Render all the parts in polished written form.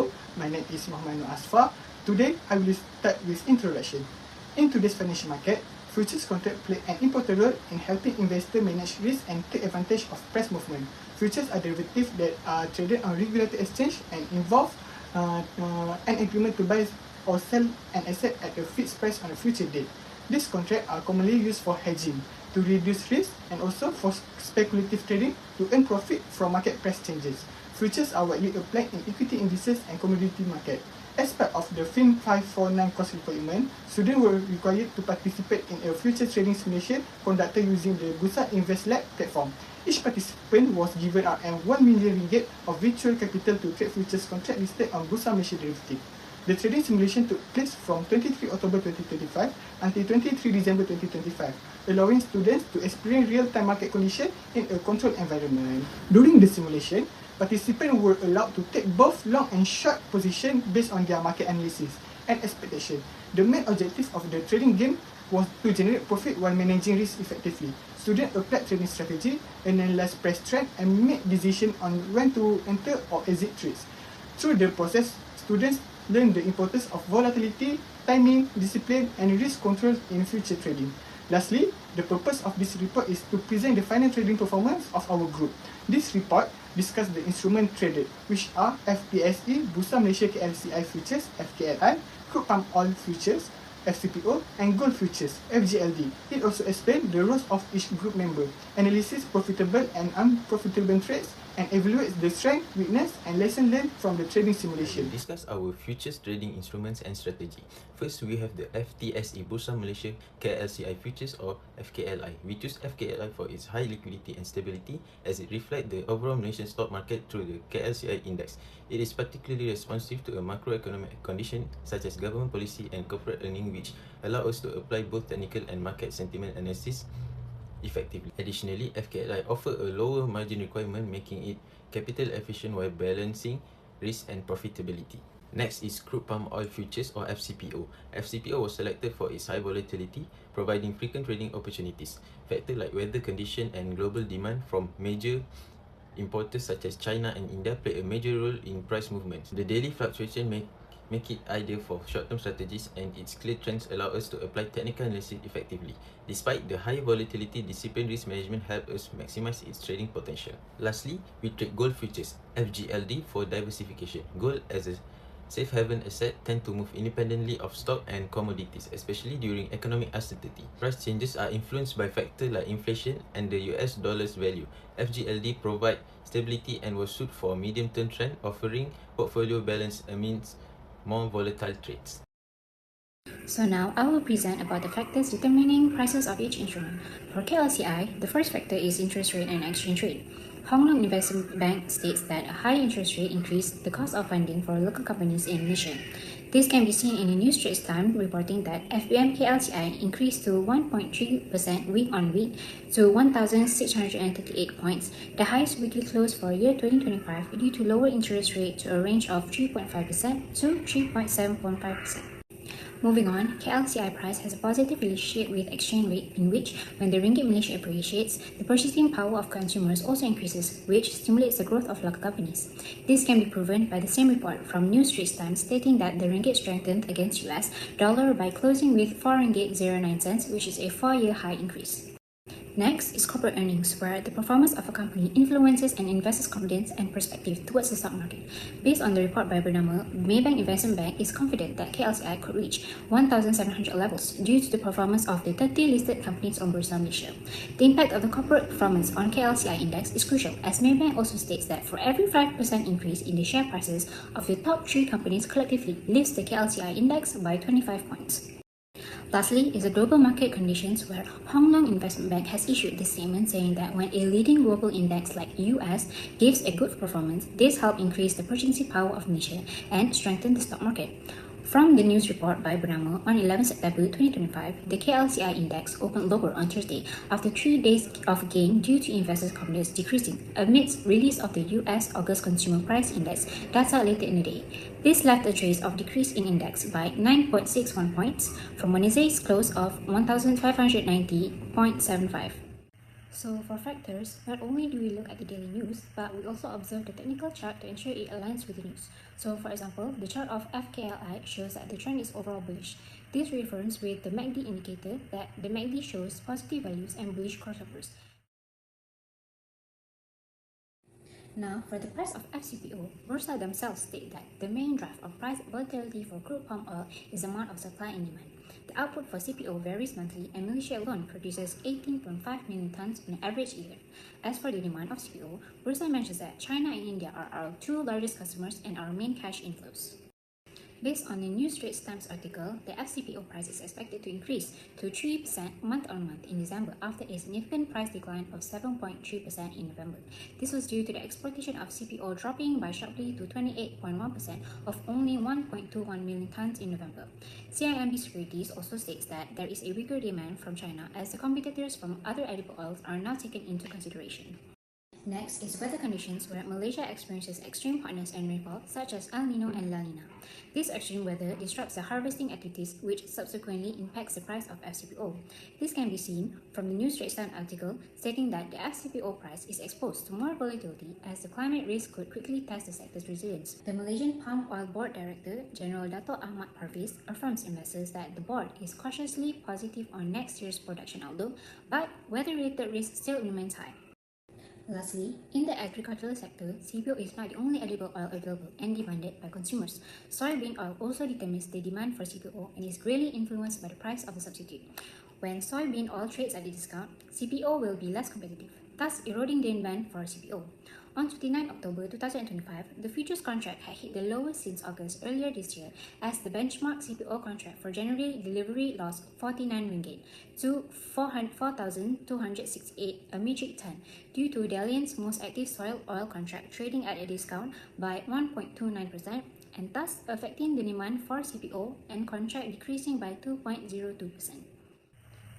Hello, my name is Muhammad Nur Asfar. Today, I will start with introduction. In today's financial market, futures contract play an important role in helping investors manage risk and take advantage of price movement. Futures are derivatives that are traded on regulated exchange and involve an agreement to buy or sell an asset at a fixed price on a future date. These contracts are commonly used for hedging, to reduce risk, and also for speculative trading to earn profit from market price changes. Futures are widely applied in equity indices and commodity market. As part of the FIN549 course requirement, students were required to participate in a futures trading simulation conducted using the Bursa Invest Lab platform. Each participant was given RM1 million ringgit of virtual capital to trade futures contract listed on Bursa Malaysia Derivates. The trading simulation took place from 23 October 2025 until 23 December 2025, allowing students to experience real-time market conditions in a controlled environment. During the simulation, participants were allowed to take both long and short positions based on their market analysis and expectation. The main objective of the trading game was to generate profit while managing risk effectively. Students applied trading strategy, analyzed price trend, and made decisions on when to enter or exit trades. Through the process, students learn the importance of volatility, timing, discipline, and risk control in future trading. Lastly, the purpose of this report is to present the final trading performance of our group. This report discusses the instrument traded, which are FPSE, Bursa Malaysia KLCI Futures, FKLI, Crude Palm Oil Futures, FCPO, and Gold Futures, FGLD. It also explains the roles of each group member, analyses profitable and unprofitable trades, and evaluates the strength, weakness, and lesson learned from the trading simulation. We'll discuss our futures trading instruments and strategy. First, we have the FTSE Bursa Malaysia KLCI Futures or FKLI. We choose FKLI for its high liquidity and stability as it reflects the overall Malaysian stock market through the KLCI index. It is particularly responsive to a macroeconomic condition such as government policy and corporate earning, which allow us to apply both technical and market sentiment analysis effectively. Additionally, FKLI offer a lower margin requirement, making it capital efficient while balancing risk and profitability. Next is Crude Palm Oil Futures or FCPO. FCPO was selected for its high volatility, providing frequent trading opportunities. Factors like weather condition and global demand from major importers such as China and India play a major role in price movements. The daily fluctuation make it ideal for short-term strategies, and its clear trends allow us to apply technical analysis effectively. Despite the high volatility, disciplined risk management helps us maximize its trading potential. Lastly, we trade gold futures, FGLD, for diversification. Gold as a safe haven asset tend to move independently of stock and commodities, especially during economic uncertainty. Price changes are influenced by factors like inflation and the US dollar's value. FGLD provide stability and will suit for a medium-term trend, offering portfolio balance amidst more volatile trades. So now I will present about the factors determining prices of each instrument. For KLCI, the first factor is interest rate and exchange rate. Hong Leong Investment Bank states that a high interest rate increased the cost of funding for local companies in Malaysia. This can be seen in the New Straits Times reporting that FBM KLCI increased to 1.3% week on week to 1,638 points, the highest weekly close for year 2025 due to lower interest rate to a range of 3.5% to 3.7.5%. Moving on, KLCI price has a positive relationship with exchange rate, in which, when the ringgit Malaysia appreciates, the purchasing power of consumers also increases, which stimulates the growth of local companies. This can be proven by the same report from New Straits Times stating that the ringgit strengthened against US dollar by closing with 4 ringgit 09 cents, which is a 4-year high increase. Next is corporate earnings, where the performance of a company influences an investor's confidence and perspective towards the stock market. Based on the report by bernama, Maybank Investment Bank is confident that KLCI could reach 1,700 levels due to the performance of the 30 listed companies on Bursa Malaysia. The impact of the corporate performance on KLCI index is crucial, as Maybank also states that for every 5% increase in the share prices of the top 3 companies collectively lifts the KLCI index by 25 points. Lastly is the global market conditions, where Hong Leong Investment Bank has issued this statement saying that when a leading global index like US gives a good performance, this helps increase the purchasing power of Malaysia and strengthen the stock market. From the news report by Bernama on 11 September 2025, the KLCI index opened lower on Thursday after 3 days of gain due to investors' confidence decreasing amidst release of the US August Consumer Price Index data later in the day. This left a trace of decrease in index by 9.61 points from Wednesday's close of 1,590.75. So for factors, not only do we look at the daily news, but we also observe the technical chart to ensure it aligns with the news. So for example, the chart of FKLI shows that the trend is overall bullish. This reaffirms with the MACD indicator that the MACD shows positive values and bullish crossovers. Now, for the price of FCPO, Bursa themselves state that the main drive of price volatility for crude palm oil is the amount of supply and demand. The output for CPO varies monthly, and Malaysia alone produces 18.5 million tons on average a year. As for the demand of CPO, Bursa mentions that China and India are our two largest customers and our main cash inflows. Based on the New Straits Times article, the FCPO price is expected to increase to 3% month-on-month in December after a significant price decline of 7.3% in November. This was due to the exportation of CPO dropping by sharply to 28.1% of only 1.21 million tons in November. CIMB Securities also states that there is a weaker demand from China as the competitors from other edible oils are now taken into consideration. Next is weather conditions where Malaysia experiences extreme hotness and rainfall such as El Nino and La Nina. This extreme weather disrupts the harvesting activities which subsequently impacts the price of FCPO. This can be seen from the New Straits Times article stating that the FCPO price is exposed to more volatility as the climate risk could quickly test the sector's resilience. The Malaysian Palm Oil Board Director, General Dato' Ahmad Parvez, affirms investors that the board is cautiously positive on next year's production outlook, but weather-related risk still remains high. Lastly, in the agricultural sector, CPO is not the only edible oil available and demanded by consumers. Soybean oil also determines the demand for CPO and is greatly influenced by the price of the substitute. When soybean oil trades at a discount, CPO will be less competitive, thus eroding the demand for CPO. On 29 October 2025, the futures contract had hit the lowest since August earlier this year as the benchmark CPO contract for January delivery lost 49 ringgit to 4,268 a metric ton due to Dalian's most active soil oil contract trading at a discount by 1.29% and thus affecting the demand for CPO and contract decreasing by 2.02%.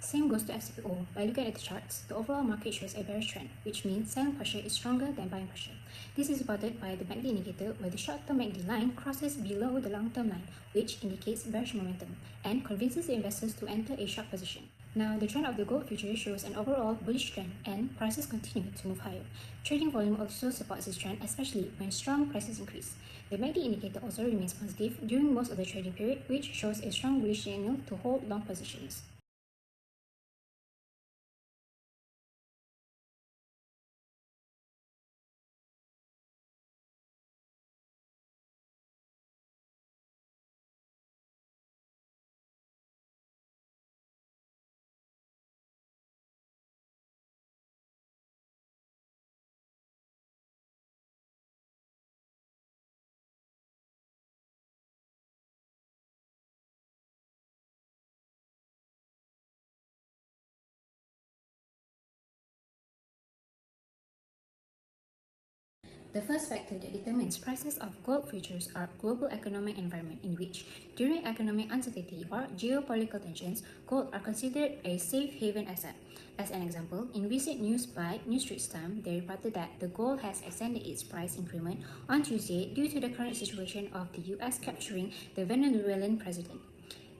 Same goes to FCPO. By looking at the charts, the overall market shows a bearish trend, which means selling pressure is stronger than buying pressure. This is supported by the MACD indicator where the short-term MACD line crosses below the long-term line, which indicates bearish momentum, and convinces the investors to enter a short position. Now, the trend of the gold future shows an overall bullish trend and prices continue to move higher. Trading volume also supports this trend, especially when strong prices increase. The MACD indicator also remains positive during most of the trading period, which shows a strong bullish signal to hold long positions. The first factor that determines prices of gold futures are global economic environment in which, during economic uncertainty or geopolitical tensions, gold are considered a safe haven asset. As an example, in recent news by New Straits Times, they reported that the gold has extended its price increment on Tuesday due to the current situation of the US capturing the Venezuelan president.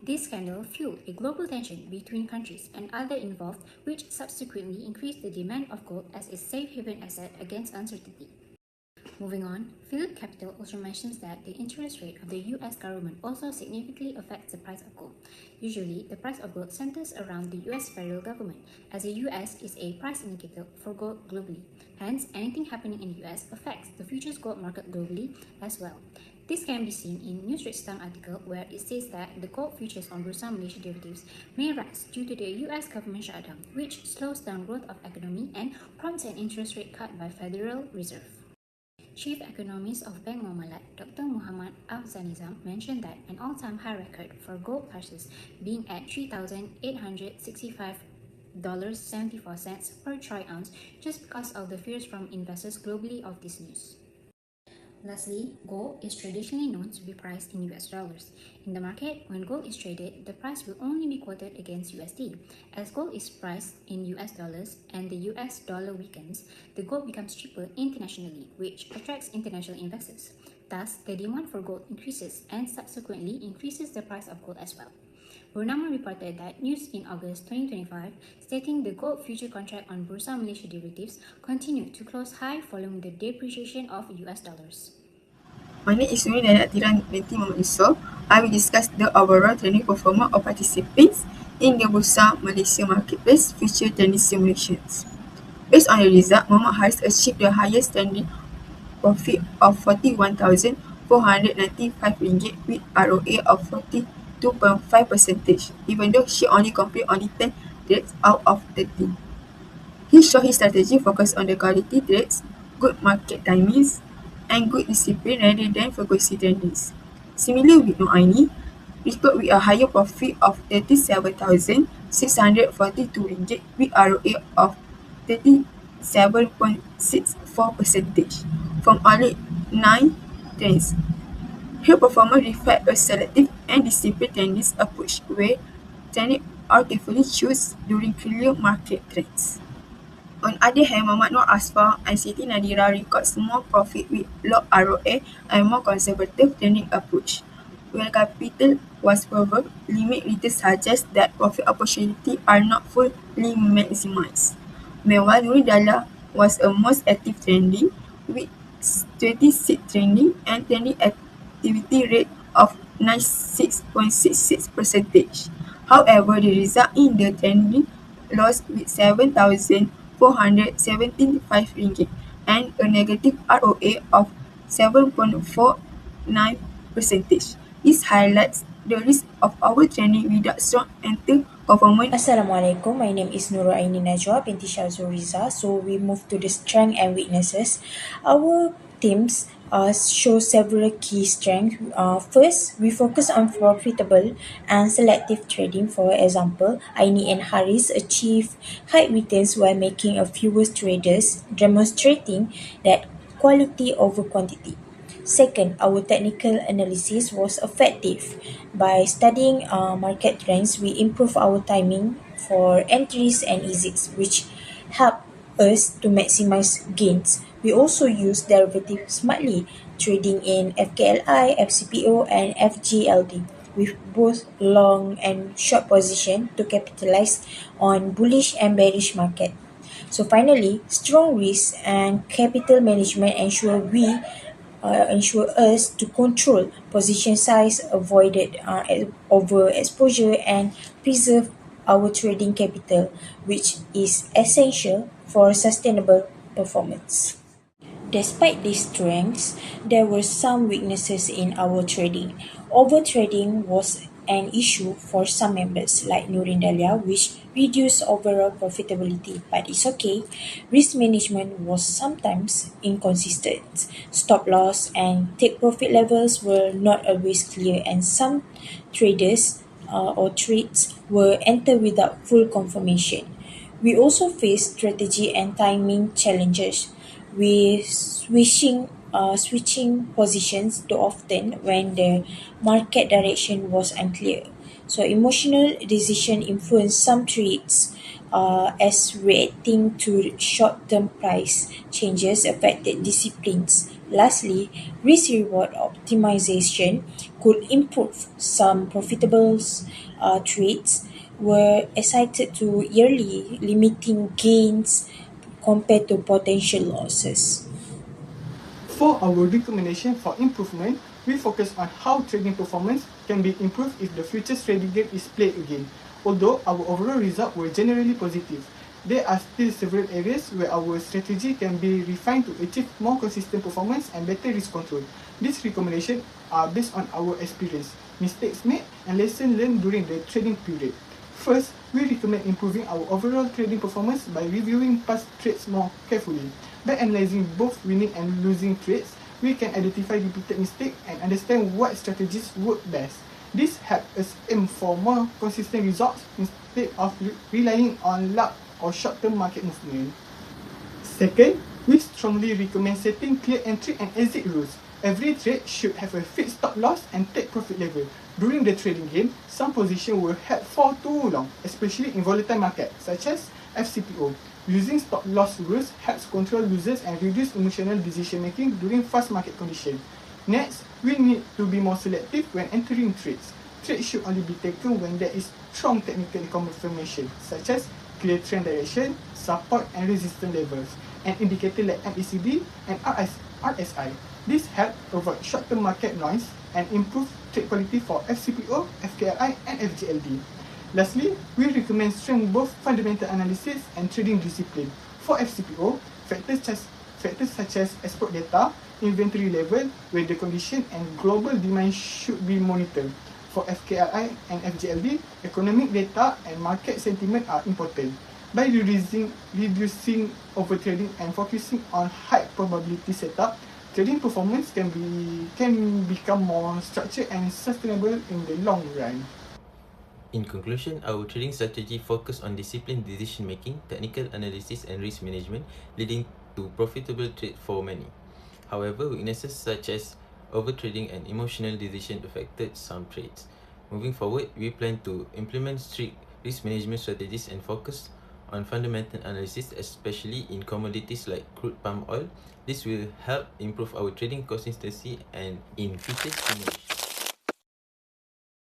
This scandal fueled a global tension between countries and other involved, which subsequently increased the demand of gold as a safe haven asset against uncertainty. Moving on, Phillip Capital also mentions that the interest rate of the US government also significantly affects the price of gold. Usually, the price of gold centers around the US federal government, as the US is a price indicator for gold globally. Hence, anything happening in the US affects the futures gold market globally as well. This can be seen in New Straits Times article where it says that the gold futures on Bursa Malaysia derivatives may rise due to the US government shutdown, which slows down growth of economy and prompts an interest rate cut by Federal Reserve. Chief Economist of Bank Muamalat, Dr. Muhammad Afzanizam, mentioned that an all-time high record for gold prices being at $3,865.74 per troy ounce just because of the fears from investors globally of this news. Lastly, gold is traditionally known to be priced in US dollars. In the market, when gold is traded, the price will only be quoted against USD. As gold is priced in US dollars and the US dollar weakens, the gold becomes cheaper internationally, which attracts international investors. Thus, the demand for gold increases and subsequently increases the price of gold as well. Purnama reported that news in August 2025 stating the gold future contract on Bursa Malaysia derivatives continued to close high following the depreciation of US dollars. My name is Nuri dan Atiran binti Muhammad Yusof. I will discuss the overall trading performance of participants in the Bursa Malaysia Marketplace future trading simulations. Based on the result, Muhammad Haris achieved the highest trading profit of RM41,495 with ROA of 42.5%, even though she only completed only 10 trades out of 13. He showed his strategy focused on the quality trades, good market timings, and good discipline rather than frequency trends. Similarly with Noaini, recorded with a higher profit of RM37,642 with ROA of 37.64% from only 9 trades. Her performance reflects a selective and disciplined trading approach where trading are carefully chosen during clear market trends. On the other hand, Muhammad Noor Asfar and Siti Nadira record small profit with low ROA and more conservative trading approach. When capital was preserved, limit returns suggest that profit opportunities are not fully maximized. Meanwhile, Nuridallah was a most active trading with 26 trading and trading activity rate of 96.66%. However, the result in the trading loss with RM7,475 and a negative ROA of 7.49%. This highlights the risk of our trading without strong enter performance. Assalamualaikum, my name is Nurul Aini Najwa binti Syazul Riza. So we move to the strength and weaknesses. Our teams show several key strengths. First, we focus on profitable and selective trading. For example, Aini and Haris achieve high returns while making a fewer traders, demonstrating that quality over quantity. Second, our technical analysis was effective. By studying market trends, we improve our timing for entries and exits, which help us to maximize gains. We also use derivatives smartly, trading in FKLI, FCPO, and FGLD with both long and short position to capitalize on bullish and bearish market. So finally, strong risk and capital management ensure us to control position size, avoided overexposure, and preserve our trading capital, which is essential for sustainable performance. Despite these strengths, there were some weaknesses in our trading. Overtrading was an issue for some members like Nurin Dahlia, which reduced overall profitability, but it's okay. Risk management was sometimes inconsistent. Stop loss and take profit levels were not always clear, and some traders or trades were entered without full confirmation. We also faced strategy and timing challenges with switching positions too often when the market direction was unclear. So emotional decision influenced some trades as reacting to short-term price changes affected disciplines. Lastly, risk-reward optimization could improve some profitable trades were excited to yearly limiting gains compared to potential losses. For our recommendation for improvement, we focus on how trading performance can be improved if the futures trading game is played again. Although our overall results were generally positive, there are still several areas where our strategy can be refined to achieve more consistent performance and better risk control. These recommendations are based on our experience, mistakes made, and lessons learned during the trading period. First, we recommend improving our overall trading performance by reviewing past trades more carefully. By analyzing both winning and losing trades, we can identify repeated mistakes and understand what strategies work best. This helps us aim for more consistent results instead of relying on luck or short-term market movement. Second, we strongly recommend setting clear entry and exit rules. Every trade should have a fixed stop loss and take profit level. During the trading game, some positions were held for too long, especially in volatile markets such as FCPO. Using stop loss rules helps control losers and reduce emotional decision making during fast market conditions. Next, we need to be more selective when entering trades. trade should only be taken when there is strong technical confirmation, such as clear trend direction, support and resistance levels, and indicators like MACD and RSI. This helps avoid short-term market noise and improve trade quality for FCPO, FKLI, and FGLD. Lastly, we recommend strength both fundamental analysis and trading discipline. For FCPO, factors such as export data, inventory level, weather condition, and global demand should be monitored. For FKLI and FGLD, economic data and market sentiment are important. By reducing overtrading and focusing on high probability setup, trading performance can become more structured and sustainable in the long run. In conclusion, our trading strategy focuses on disciplined decision-making, technical analysis and risk management, leading to profitable trade for many. However, weaknesses such as overtrading and emotional decision affected some trades. Moving forward, we plan to implement strict risk management strategies and focus on fundamental analysis, especially in commodities like crude palm oil. This will help improve our trading consistency and in future simulations.